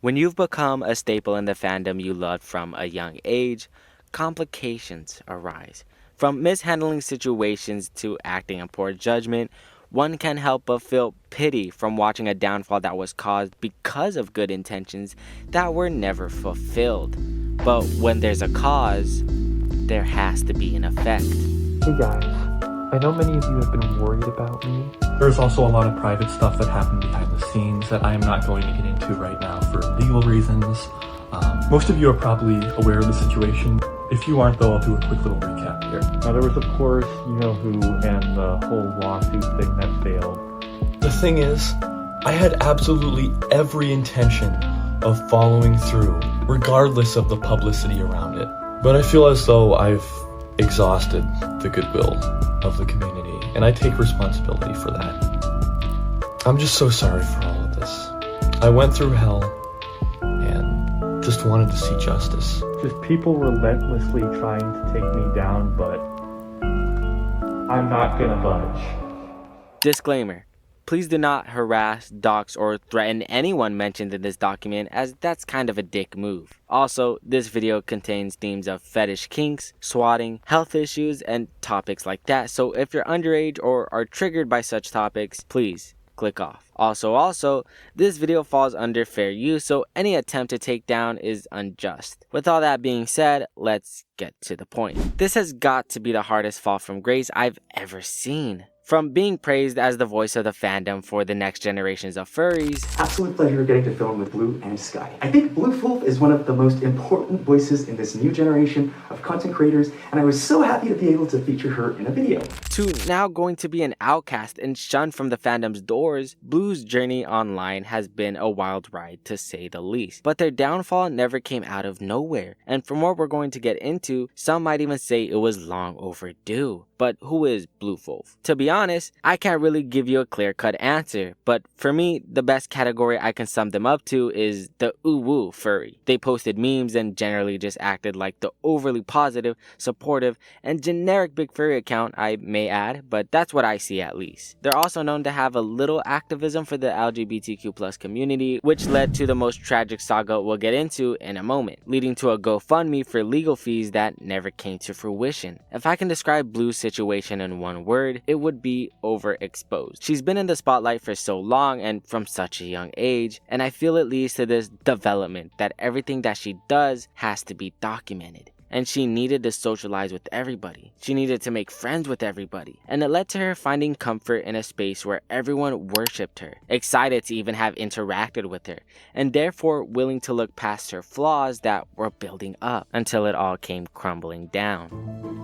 When you've become a staple in the fandom you loved from a young age, complications arise. From mishandling situations to acting in poor judgment, one can help but feel pity from watching a downfall that was caused because of good intentions that were never fulfilled. But when there's a cause, there has to be an effect. Hey guys, I know many of you have been worried about me. There's also a lot of private stuff that happened behind the scenes that I am not going to get into right now for legal reasons. Most of you are probably aware of the situation. If you aren't though, I'll do a quick little recap here. Now there was of course, you know who, and the whole lawsuit thing that failed. The thing is, I had absolutely every intention of following through, regardless of the publicity around it. But I feel as though I've exhausted the goodwill of the community, and I take responsibility for that. I'm just so sorry for all of this. I went through hell, and just wanted to see justice. Just people relentlessly trying to take me down, but I'm not gonna budge. Disclaimer. Please do not harass, dox, or threaten anyone mentioned in this document, as that's kind of a dick move. Also, this video contains themes of fetish kinks, swatting, health issues, and topics like that, so if you're underage or are triggered by such topics, please click off. Also, this video falls under fair use, so any attempt to take down is unjust. With all that being said, let's get to the point. This has got to be the hardest fall from grace I've ever seen. From being praised as the voice of the fandom for the next generations of furries. Absolute pleasure getting to film with Blue and Sky. I think Bluefolf is one of the most important voices in this new generation of content creators, and I was so happy to be able to feature her in a video. To now going to be an outcast and shunned from the fandom's doors, Blue's journey online has been a wild ride to say the least. But their downfall never came out of nowhere, and from what we're going to get into, some might even say it was long overdue. But who is Bluefolf? To be honest, I can't really give you a clear-cut answer, but for me, the best category I can sum them up to is the ooh-woo furry. They posted memes and generally just acted like the overly positive, supportive, and generic big furry account, I may add, but that's what I see at least. They're also known to have a little activism for the LGBTQ+ community, which led to the most tragic saga we'll get into in a moment, leading to a GoFundMe for legal fees that never came to fruition. If I can describe Blue's situation in one word, it would be overexposed. She's been in the spotlight for so long and from such a young age, and I feel it leads to this development that everything that she does has to be documented. And she needed to socialize with everybody. She needed to make friends with everybody. And it led to her finding comfort in a space where everyone worshipped her, excited to even have interacted with her, and therefore willing to look past her flaws that were building up until it all came crumbling down.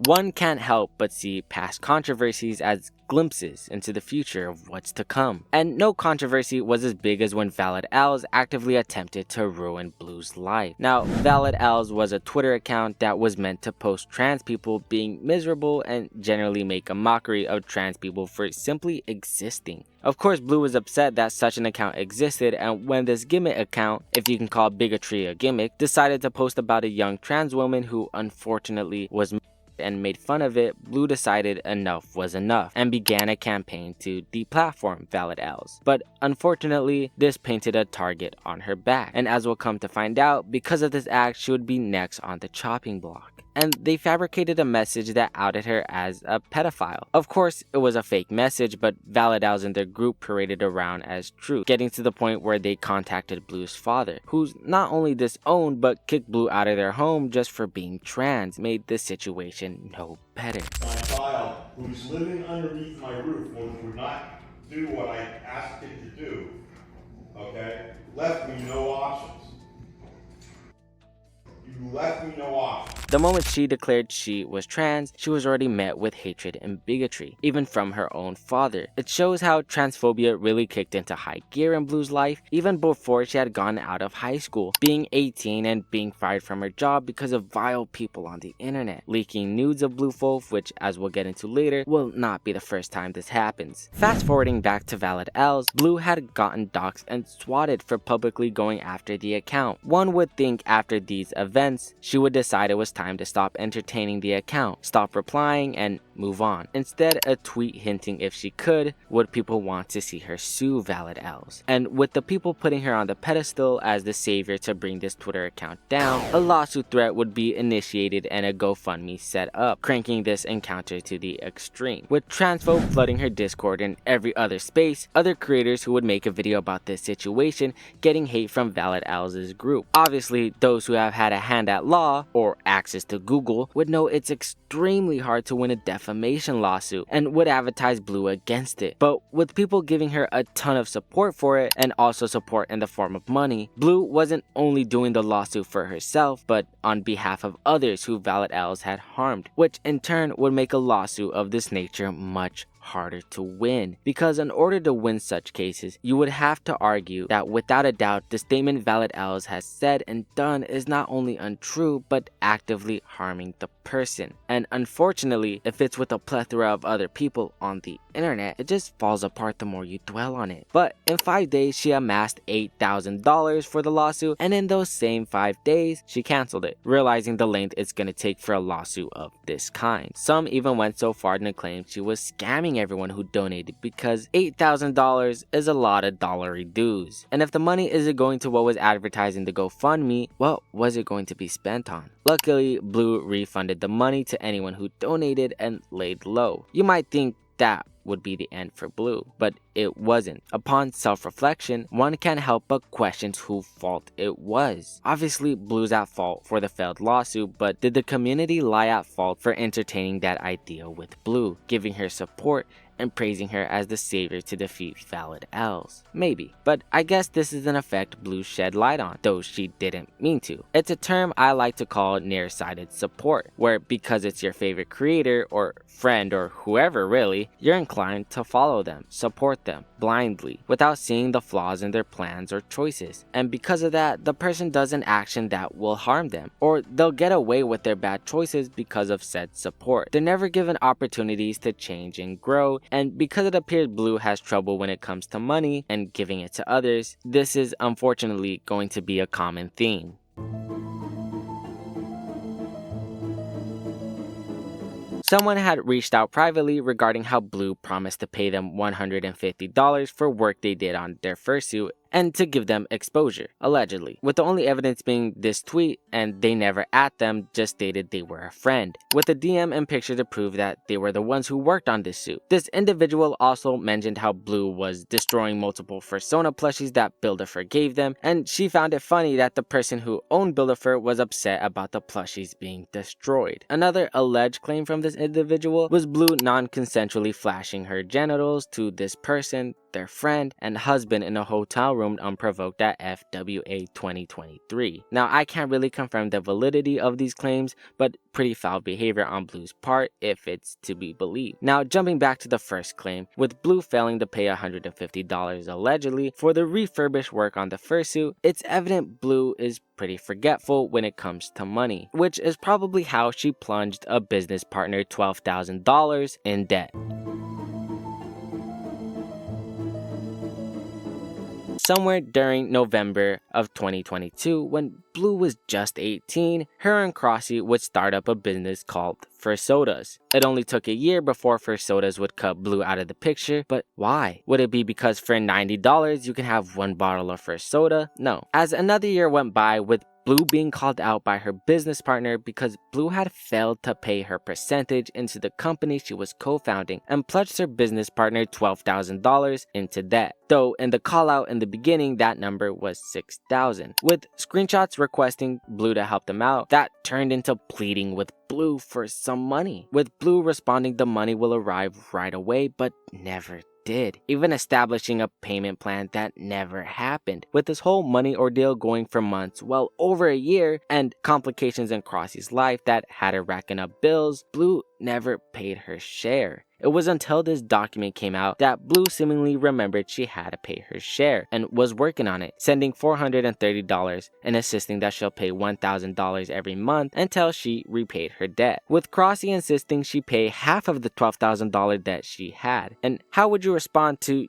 One can't help but see past controversies as glimpses into the future of what's to come. And no controversy was as big as when Valid Els actively attempted to ruin Blue's life. Now, Valid Els was a Twitter account that was meant to post trans people being miserable and generally make a mockery of trans people for simply existing. Of course, Blue was upset that such an account existed, and when this gimmick account, if you can call bigotry a gimmick, decided to post about a young trans woman who unfortunately was and made fun of it, Blue decided enough was enough and began a campaign to deplatform Valid Els. But unfortunately, this painted a target on her back, and as we'll come to find out, because of this act, she would be next on the chopping block. And they fabricated a message that outed her as a pedophile. Of course, it was a fake message, but Valid Els and their group paraded around as truth, getting to the point where they contacted Blue's father, who's not only disowned but kicked Blue out of their home just for being trans, made the situation no better. My child, who's living underneath my roof, would not do what I asked him to do, okay, left me no options. You left me no options. The moment she declared she was trans, she was already met with hatred and bigotry, even from her own father. It shows how transphobia really kicked into high gear in Blue's life, even before she had gone out of high school, being 18 and being fired from her job because of vile people on the internet, leaking nudes of Bluefolf, which, as we'll get into later, will not be the first time this happens. Fast forwarding back to Valid Els, Blue had gotten doxxed and swatted for publicly going after the account. One would think after these events, she would decide it was time to stop entertaining the account, stop replying, and move on. Instead, a tweet hinting if she could, would people want to see her sue Valid Els. And with the people putting her on the pedestal as the savior to bring this Twitter account down, a lawsuit threat would be initiated and a GoFundMe set up, cranking this encounter to the extreme. With transphobe flooding her Discord and every other space, other creators who would make a video about this situation getting hate from Valid Els' group. Obviously, those who have had a hand at law or access to Google would know it's extremely hard to win a defamation lawsuit and would advertise Blue against it. But with people giving her a ton of support for it and also support in the form of money, Blue wasn't only doing the lawsuit for herself, but on behalf of others who Valid Els had harmed, which in turn would make a lawsuit of this nature much harder to win, because in order to win such cases, you would have to argue that without a doubt the statement Valid Els has said and done is not only untrue but actively harming the person. And unfortunately, if it's with a plethora of other people on the internet, it just falls apart the more you dwell on it. But in 5 days she amassed $8,000 for the lawsuit, and in those same 5 days she canceled it, realizing the length it's gonna take for a lawsuit of this kind. Some even went so far to claim she was scamming everyone who donated, because $8,000 is a lot of dollary dues. And if the money isn't going to what was advertised in the GoFundMe, what was it going to be spent on? Luckily, Blue refunded the money to anyone who donated and laid low. You might think that would be the end for Blue, but it wasn't. Upon self-reflection, one can't help but question whose fault it was. Obviously, Blue's at fault for the failed lawsuit, but did the community lie at fault for entertaining that idea with Blue, giving her support and praising her as the savior to defeat Valid Els? Maybe, but I guess this is an effect Blue shed light on, though she didn't mean to. It's a term I like to call nearsighted support, where because it's your favorite creator or friend or whoever really, you're inclined to follow them, support them blindly, without seeing the flaws in their plans or choices. And because of that, the person does an action that will harm them, or they'll get away with their bad choices because of said support. They're never given opportunities to change and grow, and because it appears Blue has trouble when it comes to money and giving it to others, this is unfortunately going to be a common theme. Someone had reached out privately regarding how Blue promised to pay them $150 for work they did on their fursuit and to give them exposure, allegedly, with the only evidence being this tweet, and they never at them, just stated they were a friend, with a DM and picture to prove that they were the ones who worked on this suit. This individual also mentioned how Blue was destroying multiple Fursona plushies that Builder gave them, and she found it funny that the person who owned Builder was upset about the plushies being destroyed. Another alleged claim from this individual was Blue non-consensually flashing her genitals to this person, their friend and husband, in a hotel room unprovoked at FWA 2023. Now, I can't really confirm the validity of these claims, but pretty foul behavior on Blue's part if it's to be believed. Now, jumping back to the first claim, with Blue failing to pay $150 allegedly for the refurbished work on the fursuit, it's evident Blue is pretty forgetful when it comes to money, which is probably how she plunged a business partner $12,000 in debt. Somewhere during November of 2022, when Blue was just 18, her and Crossy would start up a business called Fursodas. It only took a year before Fursodas would cut Blue out of the picture, but why? Would it be because for $90 you can have one bottle of Fursoda? No. As another year went by, with Blue being called out by her business partner because Blue had failed to pay her percentage into the company she was co-founding and plunged her business partner $12,000 into debt. Though in the call out in the beginning, that number was $6,000. With screenshots requesting Blue to help them out, that turned into pleading with Blue for some money, with Blue responding the money will arrive right away, but never did, even establishing a payment plan that never happened. With this whole money ordeal going for months, well over a year, and complications in Crossy's life that had her racking up bills, Blue never paid her share. It was until this document came out that Blue seemingly remembered she had to pay her share and was working on it, sending $430 and insisting that she'll pay $1,000 every month until she repaid her debt, with Crossy insisting she pay half of the $12,000 debt she had. And how would you respond to,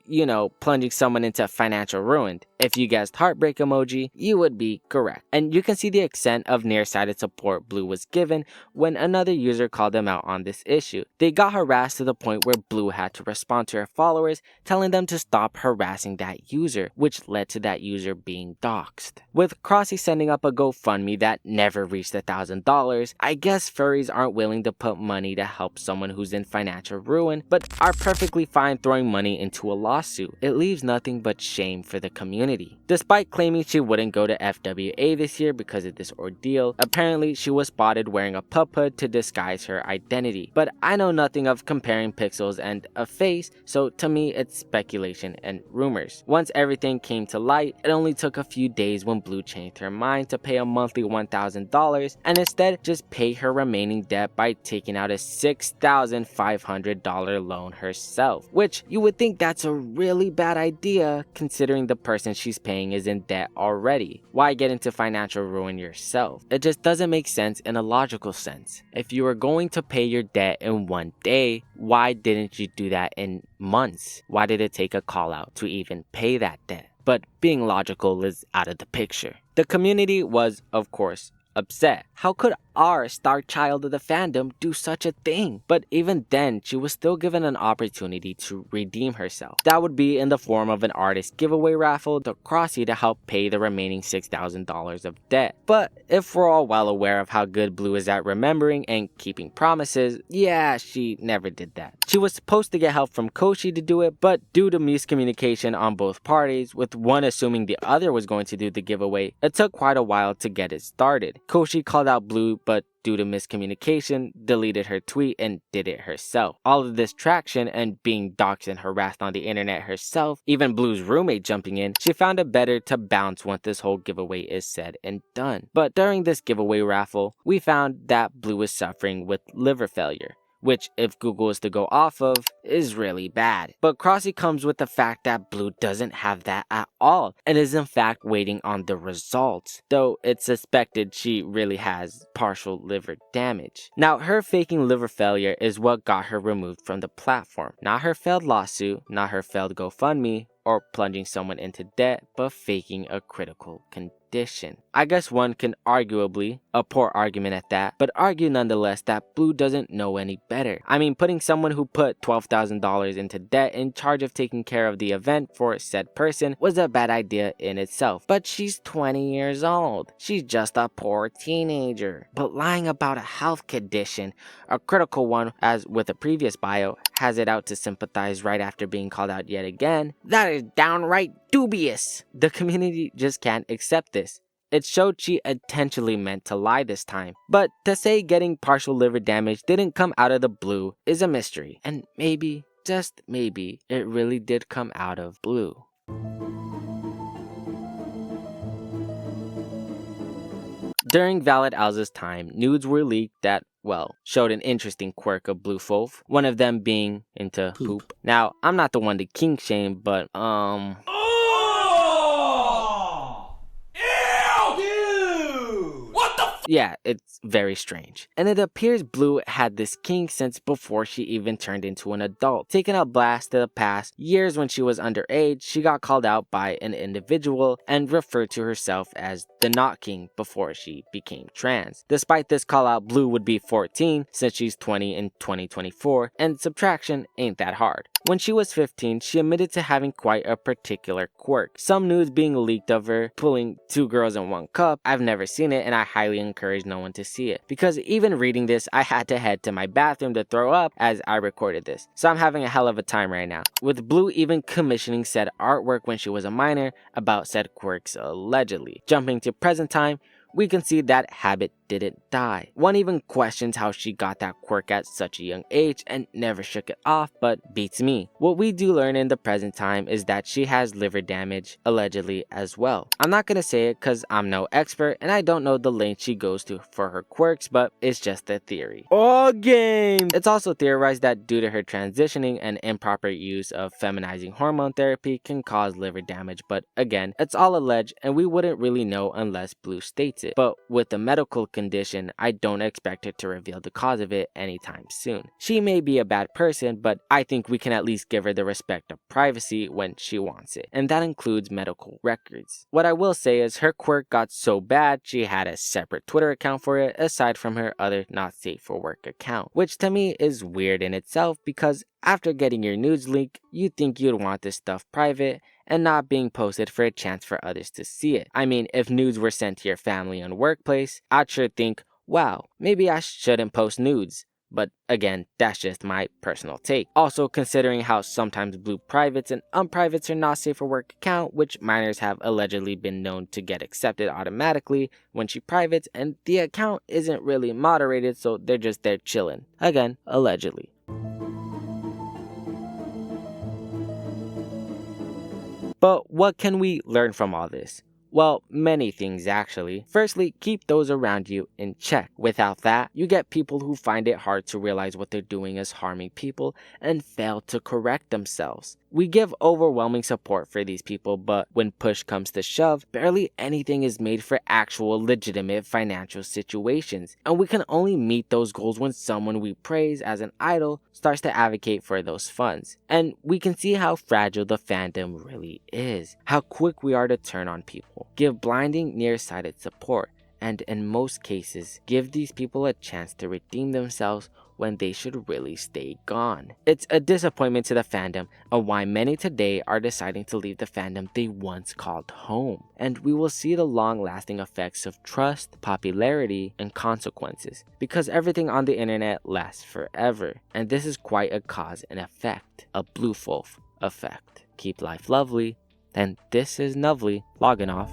plunging someone into financial ruin? If you guessed heartbreak emoji, you would be correct. And you can see the extent of nearsighted support Blue was given when another user called them out on this issue. They got harassed to the point where Blue had to respond to her followers, telling them to stop harassing that user, which led to that user being doxxed. With Crossy sending up a GoFundMe that never reached $1,000, I guess furries aren't willing to put money to help someone who's in financial ruin, but are perfectly fine throwing money into a lawsuit. It leaves nothing but shame for the community. Despite claiming she wouldn't go to FWA this year because of this ordeal, apparently she was spotted wearing a pup hood to disguise her identity. But I know nothing of comparing pixels and a face, so to me it's speculation and rumors. Once everything came to light, it only took a few days when Blue changed her mind to pay a monthly $1,000 and instead just pay her remaining debt by taking out a $6,500 loan herself, which you would think that's a really bad idea considering the person she's paying is in debt already. Why get into financial ruin yourself? It just doesn't make sense in a logical sense. If you were going to pay your debt in one day, why didn't you do that in months? Why did it take a call out to even pay that debt? But being logical is out of the picture. The community was, of course, upset. How could our star child of the fandom do such a thing? But even then, she was still given an opportunity to redeem herself. That would be in the form of an artist giveaway raffle to Crossy to help pay the remaining $6,000 of debt. But if we're all well aware of how good Blue is at remembering and keeping promises, yeah, she never did that. She was supposed to get help from Koshi to do it, but due to miscommunication on both parties, with one assuming the other was going to do the giveaway, it took quite a while to get it started. Koshi called out Blue, but due to miscommunication, deleted her tweet and did it herself. All of this traction and being doxxed and harassed on the internet herself, even Blue's roommate jumping in, she found it better to bounce once this whole giveaway is said and done. But during this giveaway raffle, we found that Blue was suffering with liver failure, which if Google is to go off of, is really bad. But Crossy comes with the fact that Blue doesn't have that at all, and is in fact waiting on the results, though it's suspected she really has partial liver damage. Now, her faking liver failure is what got her removed from the platform. Not her failed lawsuit, not her failed GoFundMe, or plunging someone into debt, but faking a critical condition. I guess one can arguably, a poor argument at that, but argue nonetheless that Blue doesn't know any better. I mean, putting someone who put $12,000 into debt in charge of taking care of the event for said person was a bad idea in itself. But she's 20 years old. She's just a poor teenager. But lying about a health condition, a critical one, as with a previous bio, has it out to sympathize right after being called out yet again, that is downright dubious. The community just can't accept this. It showed she intentionally meant to lie this time. But to say getting partial liver damage didn't come out of the blue is a mystery. And maybe, just maybe, it really did come out of Blue. During Valid Alza's time, nudes were leaked that, well, showed an interesting quirk of Bluefolf, one of them being into poop. Now, I'm not the one to kink shame, but yeah, it's very strange. And it appears Blue had this kink since before she even turned into an adult. Taking a blast to the past, years when she was underage, she got called out by an individual and referred to herself as the Not King before she became trans. Despite this call out, Blue would be 14 since she's 20 in 2024, and subtraction ain't that hard. When she was 15, she admitted to having quite a particular quirk. Some nudes being leaked of her pulling 2 girls in 1 cup. I've never seen it, and I highly encourage no one to see it. Because even reading this, I had to head to my bathroom to throw up as I recorded this. So I'm having a hell of a time right now. With Blue even commissioning said artwork when she was a minor about said quirks allegedly. Jumping to present time, we can see that habit didn't die. One even questions how she got that quirk at such a young age and never shook it off, but beats me. What we do learn in the present time is that she has liver damage, allegedly, as well. I'm not gonna say it cause I'm no expert and I don't know the length she goes to for her quirks, but it's just a theory. Oh, game! It's also theorized that due to her transitioning and improper use of feminizing hormone therapy can cause liver damage, but again, it's all alleged and we wouldn't really know unless Blue states it. But with the medical condition, I don't expect her to reveal the cause of it anytime soon. She may be a bad person, but I think we can at least give her the respect of privacy when she wants it, and that includes medical records. What I will say is her quirk got so bad she had a separate Twitter account for it aside from her other not safe for work account, which to me is weird in itself because after getting your nudes leaked, you'd think you'd want this stuff private and not being posted for a chance for others to see it. I mean, if nudes were sent to your family and workplace, I'd sure think, wow, maybe I shouldn't post nudes. But again, that's just my personal take. Also, considering how sometimes Blue privates and unprivates are not safe for work account, which minors have allegedly been known to get accepted automatically when she privates, and the account isn't really moderated, so they're just there chilling. Again, allegedly. But what can we learn from all this? Well, many things actually. Firstly, keep those around you in check. Without that, you get people who find it hard to realize what they're doing is harming people and fail to correct themselves. We give overwhelming support for these people, but when push comes to shove, barely anything is made for actual legitimate financial situations. And we can only meet those goals when someone we praise as an idol starts to advocate for those funds. And we can see how fragile the fandom really is, how quick we are to turn on people, give blinding nearsighted support, and in most cases, give these people a chance to redeem themselves when they should really stay gone. It's a disappointment to the fandom and why many today are deciding to leave the fandom they once called home. And we will see the long-lasting effects of trust, popularity, and consequences, because everything on the internet lasts forever. And this is quite a cause and effect, a Bluefolf effect. Keep life lovely, and this is Novely logging off.